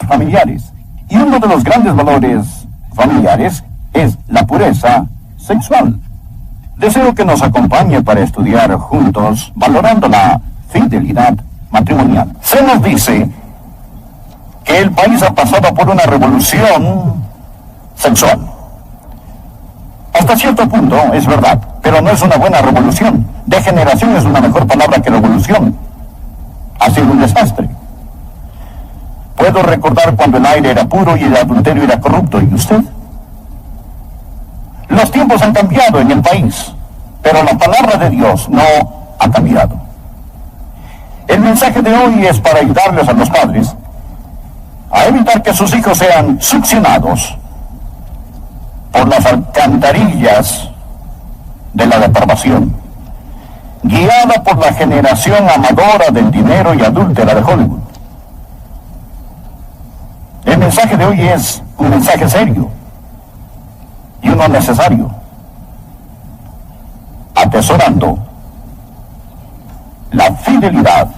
familiares. Y uno de los grandes valores familiares es la pureza sexual. Deseo que nos acompañe para estudiar juntos, valorando la fidelidad matrimonial. Se nos dice que el país ha pasado por una revolución sexual. Hasta cierto punto es verdad, pero no es una buena revolución. Degeneración es una mejor palabra que revolución. Ha sido un desastre. Puedo recordar cuando el aire era puro y el adulterio era corrupto. ¿Y usted? Los tiempos han cambiado en el país, pero la palabra de Dios no ha cambiado. El mensaje de hoy es para ayudarles a los padres a evitar que sus hijos sean succionados por las alcantarillas de la depravación, guiada por la generación amadora del dinero y adúltera de Hollywood. El mensaje de hoy es un mensaje serio y uno necesario, atesorando la fidelidad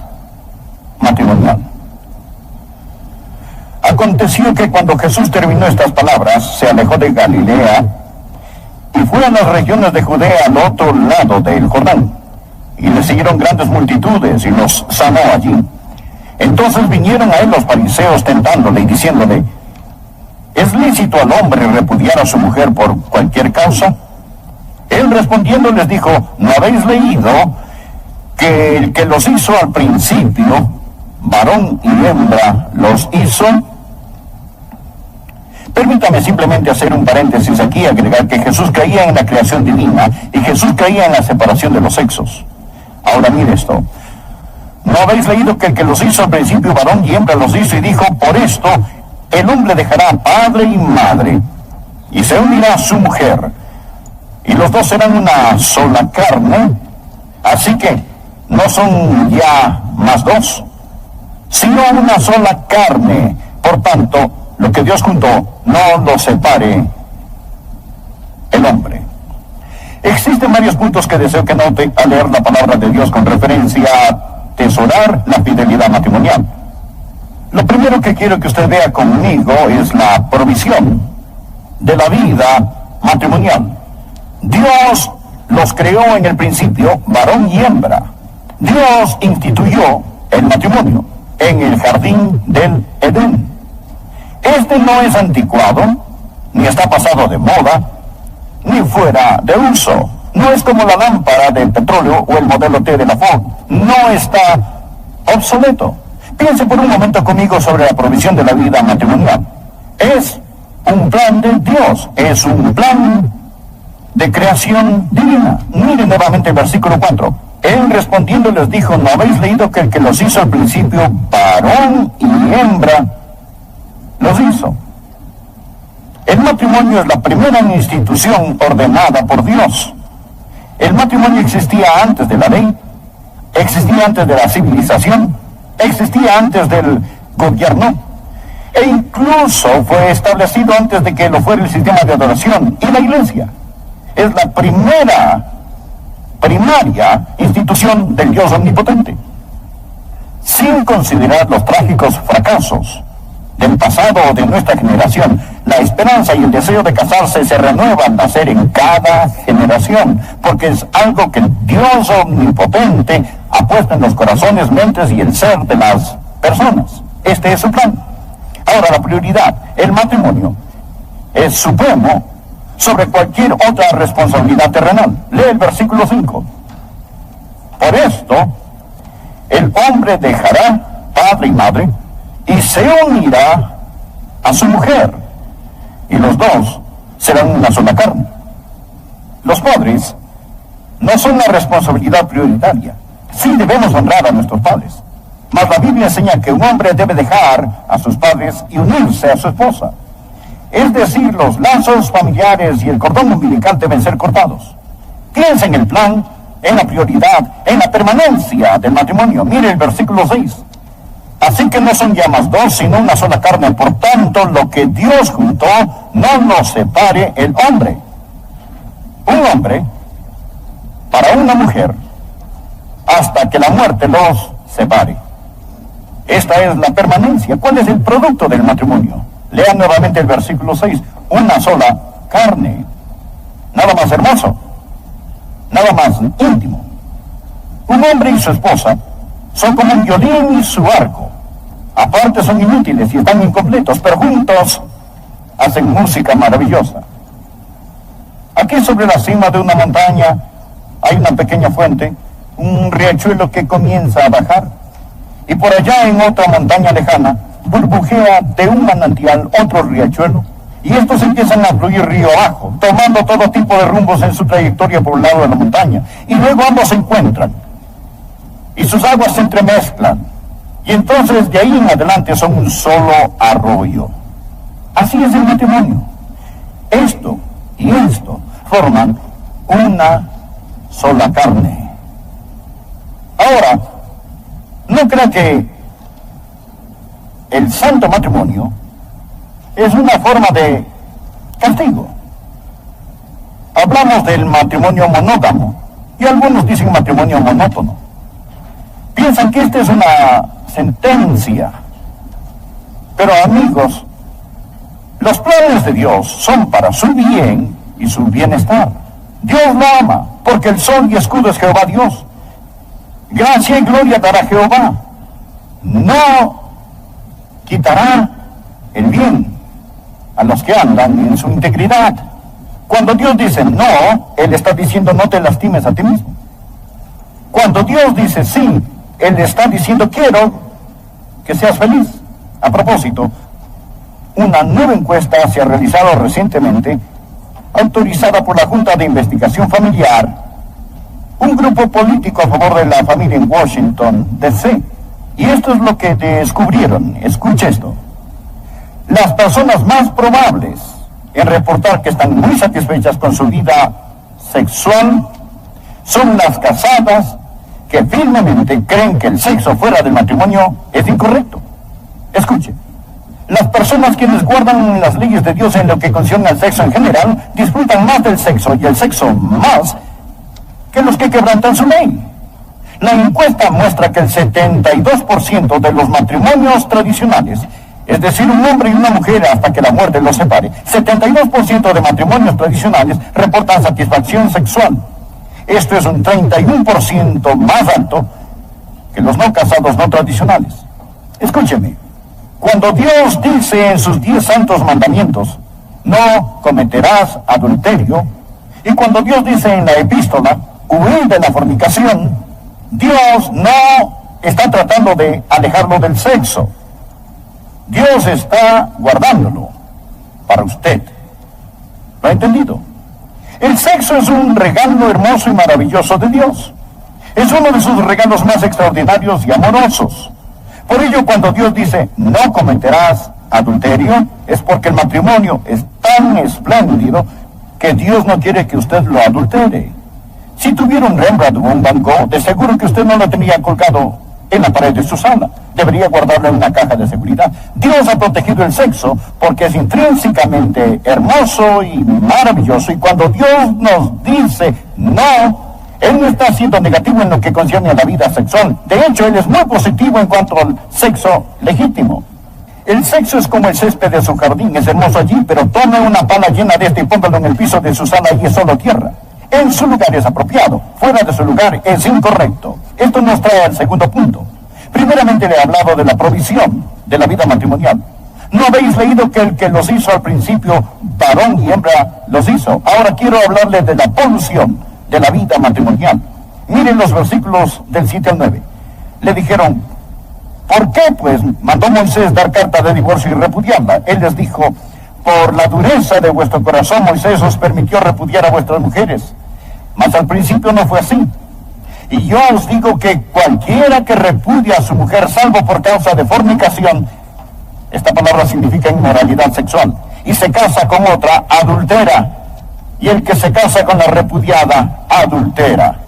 matrimonial. Aconteció que cuando Jesús terminó estas palabras, se alejó de Galilea y fue a las regiones de Judea al otro lado del Jordán, y le siguieron grandes multitudes y los sanó allí. Entonces vinieron a él los fariseos tentándole y diciéndole: ¿es lícito al hombre repudiar a su mujer por cualquier causa? Él respondiendo les dijo: ¿no habéis leído que el que los hizo al principio, varón y hembra los hizo? Permítame simplemente hacer un paréntesis aquí y agregar que Jesús creía en la creación divina y Jesús creía en la separación de los sexos. Ahora mire esto: ¿no habéis leído que el que los hizo al principio, varón y hembra los hizo? Y dijo: por esto el hombre dejará padre y madre y se unirá a su mujer, y los dos serán una sola carne. Así que no son ya más dos, sino una sola carne. Por tanto, lo que Dios juntó, no lo separe el hombre. Existen varios puntos que deseo que note al leer la palabra de Dios con referencia a atesorar la fidelidad matrimonial. Lo primero que quiero que usted vea conmigo es la provisión de la vida matrimonial. Dios los creó en el principio, varón y hembra. Dios instituyó el matrimonio en el jardín del Edén. Este no es anticuado, ni está pasado de moda, ni fuera de uso. No es como la lámpara de petróleo o el modelo T de la Ford. No está obsoleto. Piense por un momento conmigo sobre la provisión de la vida matrimonial. Es un plan de Dios, es un plan de creación divina. Miren nuevamente el versículo 4. Él respondiendo les dijo: ¿no habéis leído que el que los hizo al principio, varón y hembra, los hizo? El matrimonio es la primera institución ordenada por Dios. El matrimonio existía antes de la ley, existía antes de la civilización, existía antes del gobierno, e incluso fue establecido antes de que lo fuera el sistema de adoración. Y la iglesia es la primaria institución del Dios omnipotente. Sin considerar los trágicos fracasos del pasado o de nuestra generación, la esperanza y el deseo de casarse se renueva al nacer en cada generación, porque es algo que Dios omnipotente ha puesto en los corazones, mentes y el ser de las personas. Este es su plan. Ahora, la prioridad, el matrimonio, es supremo sobre cualquier otra responsabilidad terrenal. Lee el versículo 5. Por esto, el hombre dejará padre y madre y se unirá a su mujer, y los dos serán una sola carne. Los padres no son la responsabilidad prioritaria. Sí debemos honrar a nuestros padres, mas la Biblia enseña que un hombre debe dejar a sus padres y unirse a su esposa. Es decir, los lazos familiares y el cordón umbilical deben ser cortados. Piensa en el plan, en la prioridad, en la permanencia del matrimonio. Mire el versículo 6. Así que no son ya más dos, sino una sola carne. Por tanto, lo que Dios juntó, no lo separe el hombre. Un hombre para una mujer, hasta que la muerte los separe. Esta es la permanencia. ¿Cuál es el producto del matrimonio? Lean nuevamente el versículo 6. Una sola carne. Nada más hermoso. Nada más íntimo. Un hombre y su esposa son como un violín y su arco. Aparte son inútiles y están incompletos, pero juntos hacen música maravillosa. Aquí sobre la cima de una montaña hay una pequeña fuente, un riachuelo que comienza a bajar. Y por allá en otra montaña lejana burbujea de un manantial otro riachuelo. Y estos empiezan a fluir río abajo, tomando todo tipo de rumbos en su trayectoria por el lado de la montaña. Y luego ambos se encuentran. Y sus aguas se entremezclan. Y entonces de ahí en adelante son un solo arroyo. Así es el matrimonio. Esto y esto forman una sola carne. Ahora, no crea que el santo matrimonio es una forma de castigo. Hablamos del matrimonio monógamo y algunos dicen matrimonio monótono. Piensan que esta es una sentencia. Pero amigos, los planes de Dios son para su bien y su bienestar. Dios lo ama, porque el sol y escudo es Jehová Dios. Gracia y gloria dará Jehová. No quitará el bien a los que andan en su integridad. Cuando Dios dice no, Él está diciendo no te lastimes a ti mismo. Cuando Dios dice sí, Él está diciendo quiero que seas feliz. A propósito, una nueva encuesta se ha realizado recientemente, autorizada por la Junta de Investigación Familiar, un grupo político a favor de la familia en Washington, D.C. Y esto es lo que descubrieron. Escuche esto. Las personas más probables en reportar que están muy satisfechas con su vida sexual son las casadas que firmemente creen que el sexo fuera del matrimonio es incorrecto. Escuche. Las personas quienes guardan las leyes de Dios en lo que concierne al sexo en general disfrutan más del sexo y el sexo más que los que quebrantan su ley. La encuesta muestra que el 72% de los matrimonios tradicionales, es decir, un hombre y una mujer hasta que la muerte los separe, 72% de matrimonios tradicionales reportan satisfacción sexual. Esto es un 31% más alto que los no casados no tradicionales. Escúcheme, cuando Dios dice en sus 10 santos mandamientos, no cometerás adulterio, y cuando Dios dice en la epístola, huir de la fornicación, Dios no está tratando de alejarlo del sexo. Dios está guardándolo para usted. ¿Lo ha entendido? El sexo es un regalo hermoso y maravilloso de Dios. Es uno de sus regalos más extraordinarios y amorosos. Por ello, cuando Dios dice, no cometerás adulterio, es porque el matrimonio es tan espléndido que Dios no quiere que usted lo adultere. Si tuviera un Rembrandt o un Van Gogh, de seguro que usted no lo tenía colgado en la pared de su sala. Debería guardarlo en una caja de seguridad. Dios ha protegido el sexo porque es intrínsecamente hermoso y maravilloso. Y cuando Dios nos dice no, Él no está siendo negativo en lo que concierne a la vida sexual. De hecho, Él es muy positivo en cuanto al sexo legítimo. El sexo es como el césped de su jardín, es hermoso allí, pero tome una pala llena de este y póngalo en el piso de su sala y es solo tierra. En su lugar es apropiado, fuera de su lugar es incorrecto. Esto nos trae al segundo punto. Primeramente le he hablado de la provisión de la vida matrimonial. ¿No habéis leído que el que los hizo al principio, varón y hembra, los hizo? Ahora quiero hablarle de la polución de la vida matrimonial. Miren los versículos del 7 al 9. Le dijeron, ¿por qué pues mandó Moisés dar carta de divorcio y repudiarla? Él les dijo, por la dureza de vuestro corazón Moisés os permitió repudiar a vuestras mujeres. Mas al principio no fue así. Y yo os digo que cualquiera que repudia a su mujer salvo por causa de fornicación, esta palabra significa inmoralidad sexual, y se casa con otra, adultera. Y el que se casa con la repudiada, adultera.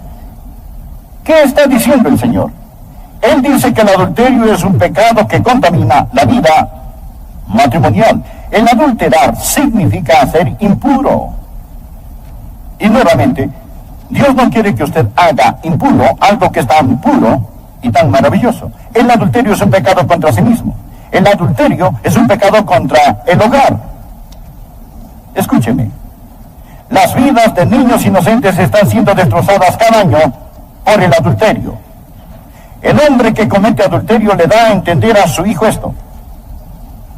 ¿Qué está diciendo el Señor? Él dice que el adulterio es un pecado que contamina la vida matrimonial. El adulterar significa ser impuro. Y nuevamente, Dios no quiere que usted haga impuro algo que está impuro y tan maravilloso. El adulterio es un pecado contra sí mismo. El adulterio es un pecado contra el hogar. Escúcheme. Las vidas de niños inocentes están siendo destrozadas cada año por el adulterio. El hombre que comete adulterio le da a entender a su hijo esto: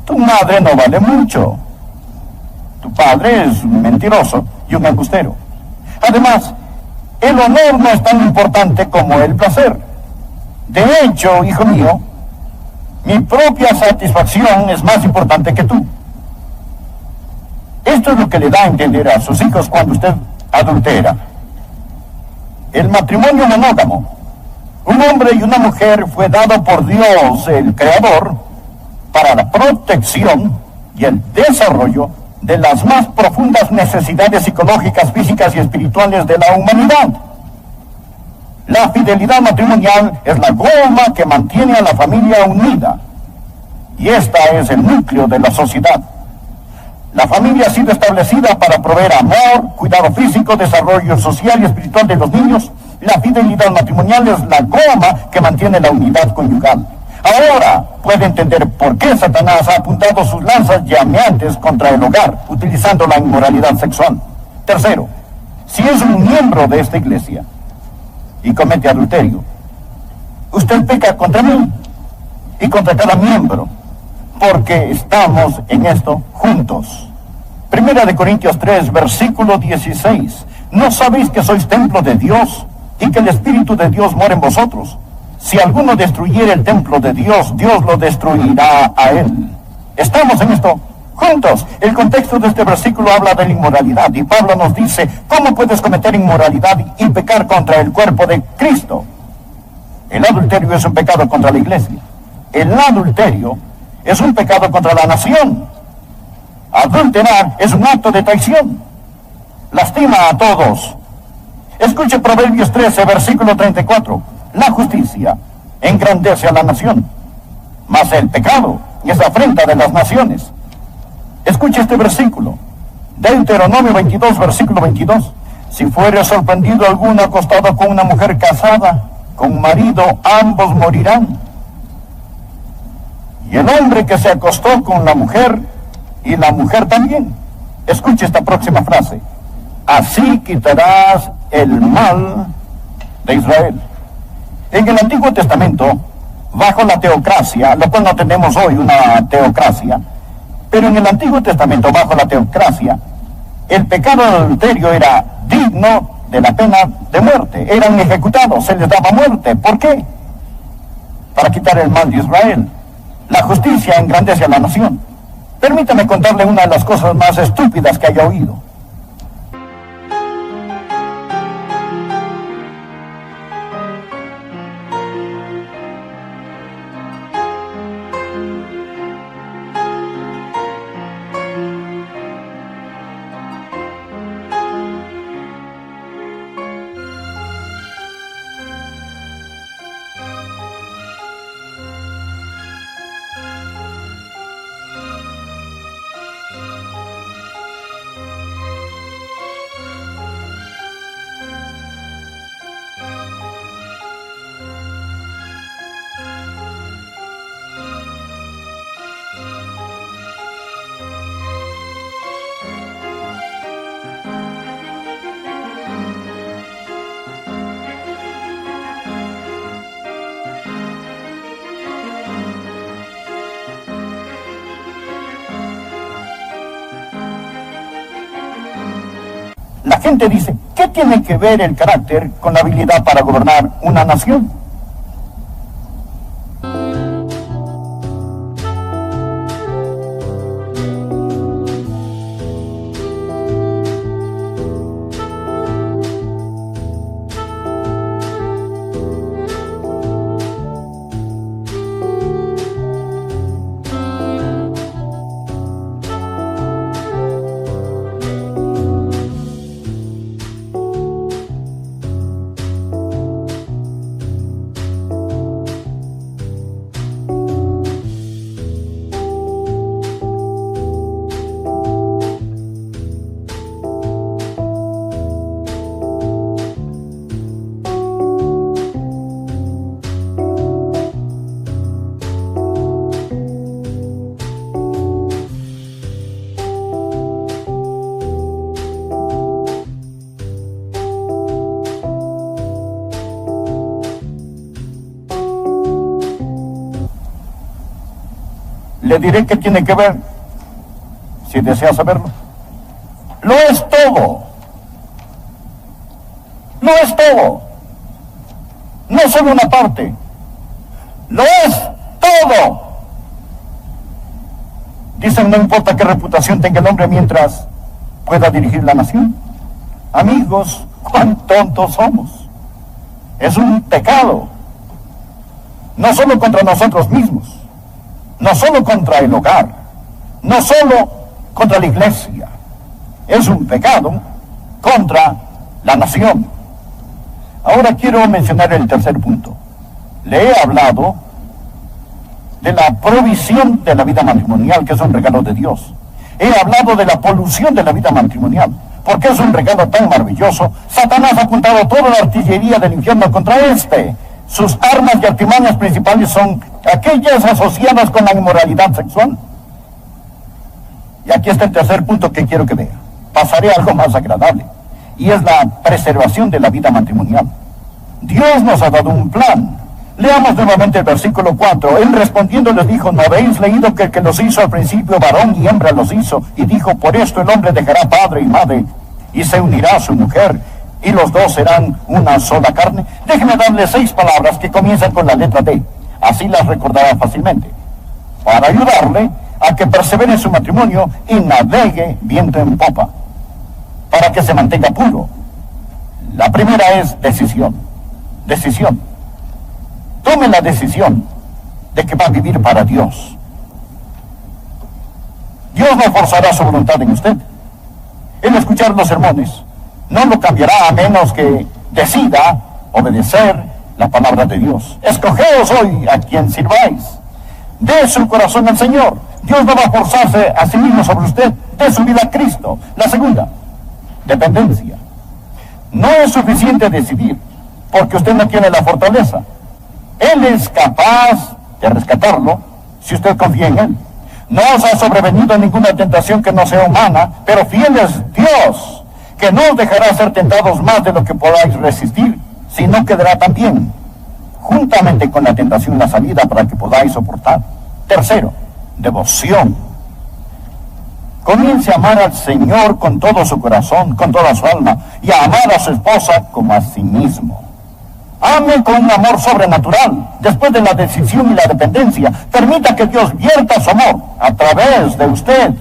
tu madre no vale mucho. Tu padre es un mentiroso y un embustero. Además, el honor no es tan importante como el placer. De hecho, hijo mío, mi propia satisfacción es más importante que tú. Esto es lo que le da a entender a sus hijos cuando usted adultera. El matrimonio monógamo, un hombre y una mujer, fue dado por Dios, el Creador, para la protección y el desarrollo de las más profundas necesidades psicológicas, físicas y espirituales de la humanidad. La fidelidad matrimonial es la goma que mantiene a la familia unida, y esta es el núcleo de la sociedad. La familia ha sido establecida para proveer amor, cuidado físico, desarrollo social y espiritual de los niños. La fidelidad matrimonial es la goma que mantiene la unidad conyugal. Ahora puede entender por qué Satanás ha apuntado sus lanzas llameantes contra el hogar, utilizando la inmoralidad sexual. Tercero, si es un miembro de esta iglesia y comete adulterio, usted peca contra mí y contra cada miembro, porque estamos en esto juntos. Primera de Corintios 3, versículo 16. ¿No sabéis que sois templo de Dios y que el Espíritu de Dios mora en vosotros? Si alguno destruyere el templo de Dios, Dios lo destruirá a él. Estamos en esto juntos. El contexto de este versículo habla de la inmoralidad, y Pablo nos dice: ¿cómo puedes cometer inmoralidad y pecar contra el cuerpo de Cristo? El adulterio es un pecado contra la iglesia. El adulterio es un pecado contra la nación. Adulterar es un acto de traición. Lastima a todos. Escuche Proverbios 13, versículo 34. La justicia engrandece a la nación, mas el pecado es afrenta de las naciones. Escuche este versículo. Deuteronomio 22, versículo 22. Si fuere sorprendido alguno acostado con una mujer casada, con marido, ambos morirán. Y el hombre que se acostó con la mujer, y la mujer también. Escuche esta próxima frase: así quitarás el mal de Israel. En el Antiguo Testamento, bajo la teocracia, lo cual no tenemos hoy una teocracia, pero en el Antiguo Testamento, bajo la teocracia, el pecado de adulterio era digno de la pena de muerte. Eran ejecutados, se les daba muerte. ¿Por qué? Para quitar el mal de Israel. La justicia engrandece a la nación. Permítame contarle una de las cosas más estúpidas que haya oído. La gente dice: ¿qué tiene que ver el carácter con la habilidad para gobernar una nación? le diré qué tiene que ver, si desea saberlo. Lo es todo. Lo es todo. No solo una parte. Lo es todo. Dicen, no importa qué reputación tenga el hombre mientras pueda dirigir la nación. Amigos, cuán tontos somos. Es un pecado. No solo contra nosotros mismos, no solo contra el hogar, no solo contra la iglesia. Es un pecado contra la nación. Ahora quiero mencionar el tercer punto. Le he hablado de la provisión de la vida matrimonial, que es un regalo de Dios. He hablado de la polución de la vida matrimonial, porque es un regalo tan maravilloso. Satanás ha apuntado toda la artillería del infierno contra este. Sus armas y artimañas principales son aquellas asociadas con la inmoralidad sexual. Y aquí está el tercer punto que quiero que vea. Pasaré a algo más agradable, y es la preservación de la vida matrimonial. Dios nos ha dado un plan. Leamos nuevamente el versículo 4. Él respondiendo les dijo, ¿no habéis leído que el que los hizo al principio, varón y hembra los hizo? Y dijo, por esto el hombre dejará padre y madre, y se unirá a su mujer, y los dos serán una sola carne. Déjenme darle 6 palabras que comienzan con la letra D. Así las recordará fácilmente, para ayudarle a que persevere en su matrimonio y navegue viento en popa, para que se mantenga puro. La primera es decisión. Decisión. Tome la decisión de que va a vivir para Dios. Dios no forzará su voluntad en usted. El escuchar los sermones no lo cambiará a menos que decida obedecer la palabra de Dios. Escogeos hoy a quien sirváis. Dé su corazón al Señor. Dios no va a forzarse a sí mismo sobre usted. Dé su vida a Cristo. La segunda, dependencia. No es suficiente decidir, porque usted no tiene la fortaleza. Él es capaz de rescatarlo si usted confía en Él. No os ha sobrevenido ninguna tentación que no sea humana, pero fiel es Dios, que no os dejará ser tentados más de lo que podáis resistir, sino que dará también, juntamente con la tentación, la salida para que podáis soportar. Tercero, devoción. Comience a amar al Señor con todo su corazón, con toda su alma, y a amar a su esposa como a sí mismo. Ame con un amor sobrenatural. Después de la decisión y la dependencia, permita que Dios vierta su amor a través de usted.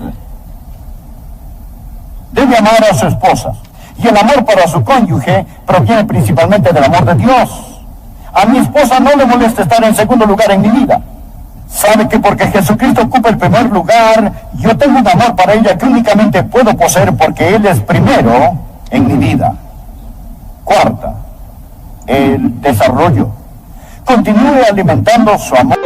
Debe amar a su esposa. Y el amor para su cónyuge proviene principalmente del amor de Dios. A mi esposa no le molesta estar en segundo lugar en mi vida. Sabe que porque Jesucristo ocupa el primer lugar, yo tengo un amor para ella que únicamente puedo poseer porque Él es primero en mi vida. Cuarta, el desarrollo. Continúe alimentando su amor.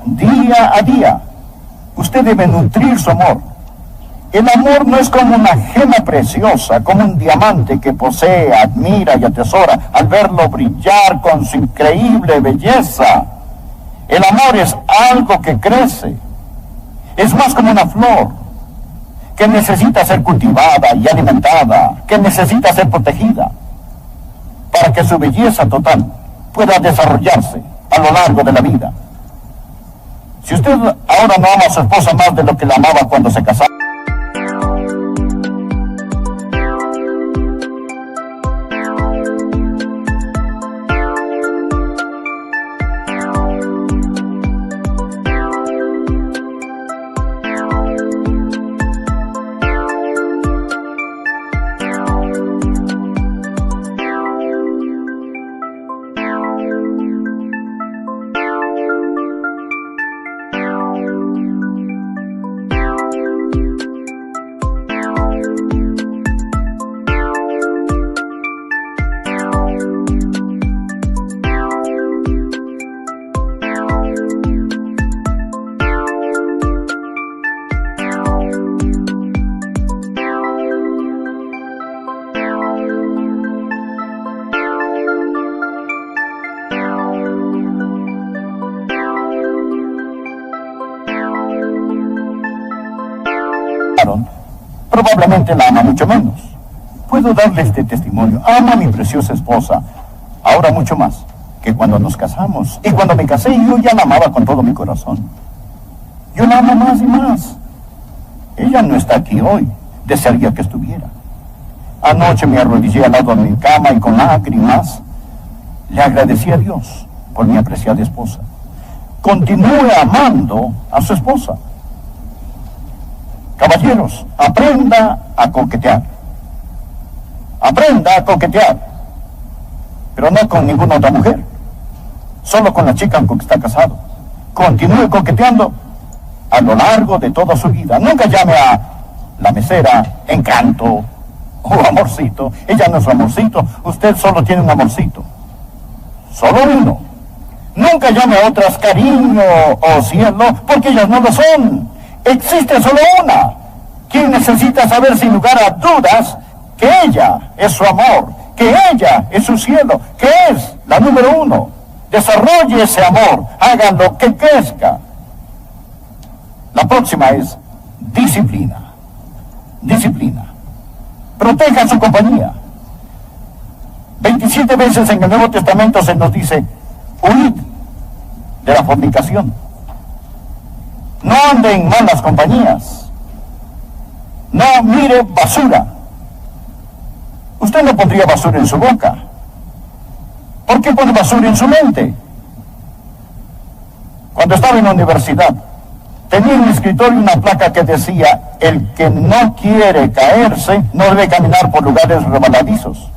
Día a día, usted debe nutrir su amor. El amor no es como una gema preciosa, como un diamante que posee, admira y atesora al verlo brillar con su increíble belleza. El amor es algo que crece. Es más como una flor que necesita ser cultivada y alimentada, que necesita ser protegida para que su belleza total pueda desarrollarse a lo largo de la vida. Si usted ahora no ama a su esposa más de lo que la amaba cuando se casaron, casaron, probablemente la ama mucho menos. Puedo darle este testimonio. Amo a mi preciosa esposa, ahora mucho más que cuando nos casamos. Y cuando me casé, yo ya la amaba con todo mi corazón. Yo la amo más y más. Ella no está aquí hoy. Desearía que estuviera. Anoche me arrodillé al lado de mi cama y con lágrimas le agradecí a Dios por mi apreciada esposa. Continúe amando a su esposa. Caballeros, aprenda a coquetear. Aprenda a coquetear. Pero no con ninguna otra mujer. Solo con la chica con que está casado. Continúe coqueteando a lo largo de toda su vida. Nunca llame a la mesera encanto o amorcito. Ella no es su amorcito. Usted solo tiene un amorcito. Solo uno. Nunca llame a otras cariño o cielo, porque ellas no lo son. Existe solo una. Quien necesita saber sin lugar a dudas que ella es su amor, que ella es su cielo, que es la número uno. Desarrolle ese amor, háganlo que crezca. La próxima es disciplina. Disciplina. Proteja su compañía. 27 veces en el Nuevo Testamento se nos dice: huid de la fornicación. No ande en malas compañías. No mire basura. Usted no pondría basura en su boca. ¿Por qué pone basura en su mente? Cuando estaba en la universidad, tenía en mi escritorio una placa que decía: el que no quiere caerse no debe caminar por lugares rebaladizos.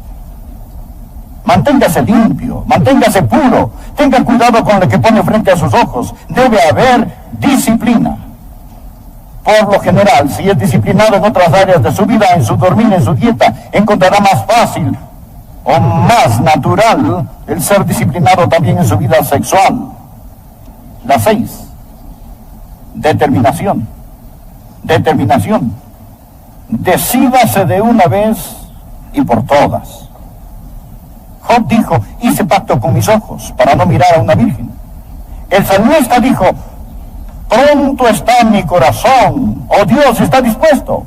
Manténgase limpio, manténgase puro, tenga cuidado con lo que pone frente a sus ojos. Debe haber disciplina. Por lo general, si es disciplinado en otras áreas de su vida, en su dormir, en su dieta, encontrará más fácil o más natural el ser disciplinado también en su vida sexual. La 6. Determinación. Determinación. Decídase de una vez y por todas. Job dijo: hice pacto con mis ojos para no mirar a una virgen. El salmista dijo: pronto está mi corazón, oh Dios, está dispuesto.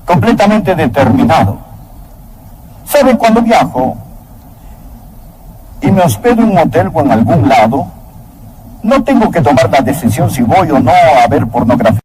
Completamente determinado. ¿Sabe? Cuando viajo y me hospedo en un hotel o en algún lado, no tengo que tomar la decisión si voy o no a ver pornografía.